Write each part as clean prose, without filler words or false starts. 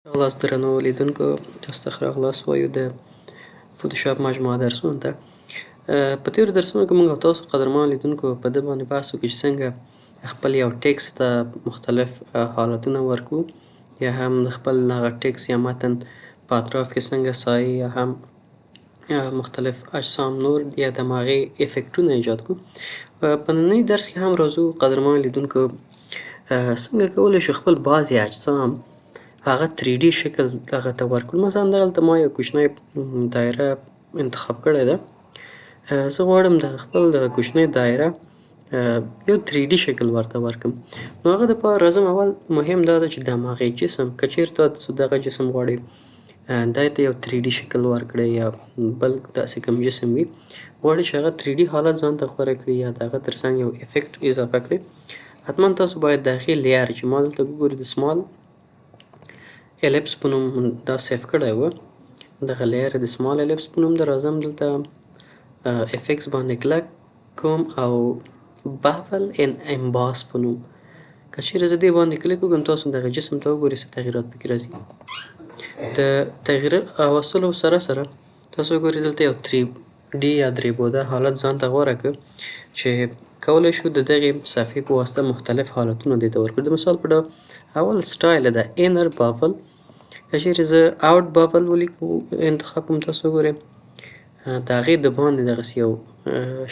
راغلاست درنو لیدونکو، تاسو ته ښه راغلاست وایو د فوتوشاپ مجموعه درسونو ته. په تېرو درسونو کې موږ او تاسو قدرمنو لیدونکو په ده باندې بحث وکړو چې څنګه خپل یو ټکست ته مختلف حالتونه ورکړو، یا هم د خپل هغه ټکست یا متن په اطراف کې څنګه سایې یا هم مختلف اجسام نور یا د هماغې افکټونه ایجاد کړو. په ننني درس کې هم راځو قدرمنو لیدونکو څنګه کولی شو خپل بعضې اجسام هغه 3D شکل هغه ته ورکړو. مثلا دلته ما یو کوچنی دایره انتخاب کړې ده. زه غواړم د خپل دغه کوچنۍ دایره یو 3D شکل ورته ورکړم. نو هغه دپاره راځم اول مهم دا ده چې د هماغې جسم که چېرته تاسو دغه جسم غواړئ دې ته یو 3D شکل ورکړئ یا بل داسې کوم جسم وي غواړئ چې هغه 3D حالت ځان ته غوره کړي یا د هغه تر څنګ یو افکټ اضافه کړئ، حتما تاسو باید د هغې لیر چې ما دلته وګورئ د سمال الیپس په نوم دا سیف کړی و، دغه لیر د سمال الیپس په نوم ده. راځم دلته افکس باندې کلک کوم او بافل ان امباس په نوم که چیرې زه دې باندې کلیک وکړم تاسو دغه جسم ته وګورئ څه تغییرات پکې راځي. د تغییر راوستلو سره سره تاسو وګورئ دلته یو 3D یا درې بعده حالت ځان ته غوره کړ چې کولی شو د دغې صفحې په واسطه مختلف حالتونه دې ته ورکړو. د مثال په ډول اول سټایل ده انر بافل، که چیرې زه اوټ بافل ولیکو انتخاب کوم تاسو وګورئ د هغې د باندې دغسې یو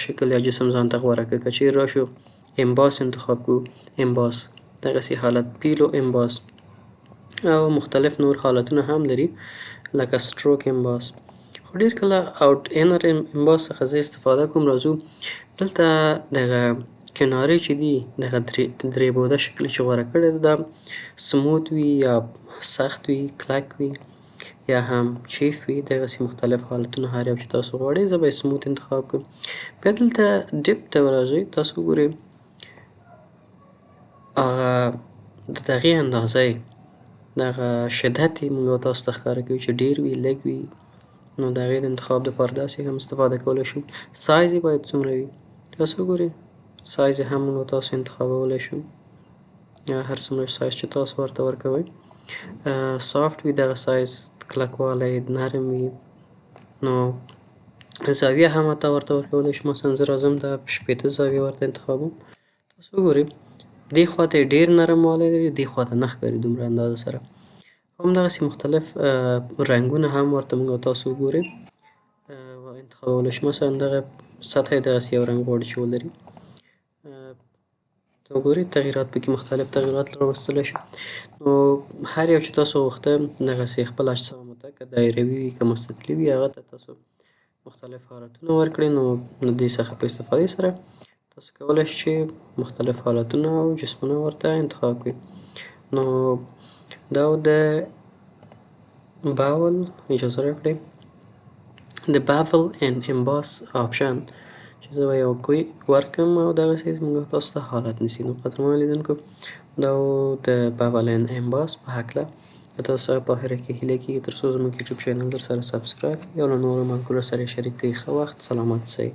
شکل یا جسم ځان ته غوره کړ. که چیرې راشو امباس انتخاب کړو امباس دغسې حالت پیلو امباس او مختلف نور حالتونه هم لري لکه سټروک امباس. خو ډېر کله اوټ انر امباس څخه زه استفاده کوم. راځو دلته دغه کنارې چې دي دغه درې بعده شکل چې غوره کړی ده دا سموت وي یا سخت وي، کلک وي یا هم چیف وي، دغسې مختلف حالتونه هر یو چې تاسو غواړئ. زه به یې سموت انتخاب کړم. بیا دلته ډپ ته راځئ تاسو وګورئ هغه د دغې اندازه یې دغه شدت یې موږ او تاسو ته ښکاره کوي چې ډېر وي لږ وي. نو د هغې د انتخاب دپاره داسې هم استفاده کولی شو. سایز یې باید څومره وي تاسو وګورئ سایز یې هم موږ او تاسو انتخابولی شو یا هر څومره سایز چې تاسو ورته ورکوئ. سافت وي دغه سایز، کلکوالی نرم وي. نو زاویه هم ورته ورکولی شو. مثلا زه راځم د 80 زاویه ورته انتخابوم. تاسو وګورئ دې خوا ته یې ډېر نرموالی لري، دې خوا ته نه ښکاري دومره اندازه سره. همدغسې مختلف رنګونه هم ورته موږ او تاسو وګورئ انتخابولی شو. مثلا دغه سطحه یې دغسې یو رنګ غواړي چې ولري. ته وګورئ تغییرات پکې مختلف تغییرات راوستلی شو. نو هر یو چې تاسو غوښته دغسې خپل اجسامو ته که دایروي وي که مستطیلي وي هغه ته تاسو مختلف حالتونه ورکړئ. نو د دې څخه په استفادې سره تاسو کولی شئ چې مختلف حالتونه او جسمونه ورته انتخاب کړئ. نو دا و د باول اجازه راکړئ د بافل ان امباس آپشن چې زه به یې ورکړم او دغسې موږ تاسو ته حالت نیسي. نو قدرمنو لیدونکو دا و د بافل ان امباس په هکله. د تاسو سره په آخره کې هیله کېږي تر څو زموږ یوټیوب چینل درسره سبسکرایب کړئ او له نورو ملګرو سره یې شریک کړئ. ښه وخت، سلامت اوسئ.